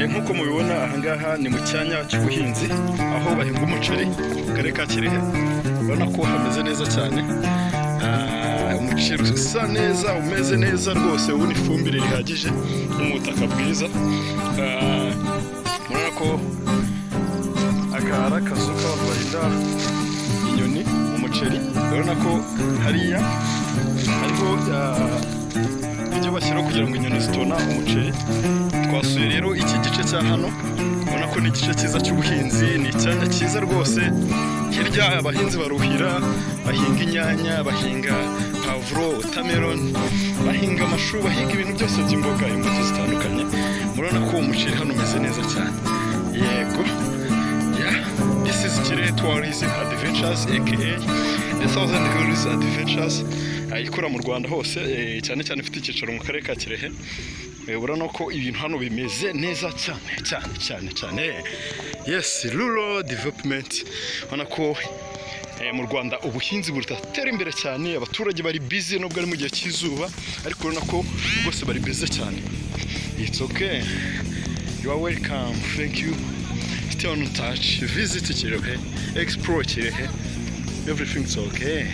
nk'uko mubibona ahangaha ni mu cyanya cy'ubuhinzi aho bahinga umuceri mu karere ka Kirehe. Urabona ko hameze neza cyane, umuceri usa neza, umeze neza rwose, ubona ifumbire rihagije n'ubutaka bwiza. Murabona ko aka ari akazu k'abantu barinda inyoni mu muceri. Urabona ko hariya hariho ibyo bashyiraho kugira ngo inyoni zitona umuceri. Twasuye rero iki gice cya hano, ubona ko ni igice cyiza cy'ubuhinzi, ni icyanya cyiza rwose. Hirya abahinzi baruhira, bahinga inyanya, bahinga pavuro, watermelon, bahinga amashu, bahinga ibintu byose by'imboga, imbuto zitandukanye. Murabona ko umuceri hano umeze neza cyane. Yego, this is Kirehe Tourism Adventures aka The Thousand Hills Adventures, ikora mu Rwanda hose, cyane cyane ifite icyicaro mu karere ka Kirehe. Urabona ko ibintu hano bimeze neza cyane. Yes, rural development. Urabona ko mu Rwanda ubuhinzi buratera imbere cyane, abaturage bari busy nubwo ari mu gihe cy'izuba, ariko urabona ko rwose bari busy cyane. It's okay, you are welcome, thank you, stay on touch, visit Kirehe, explore Kirehe, everything's okay.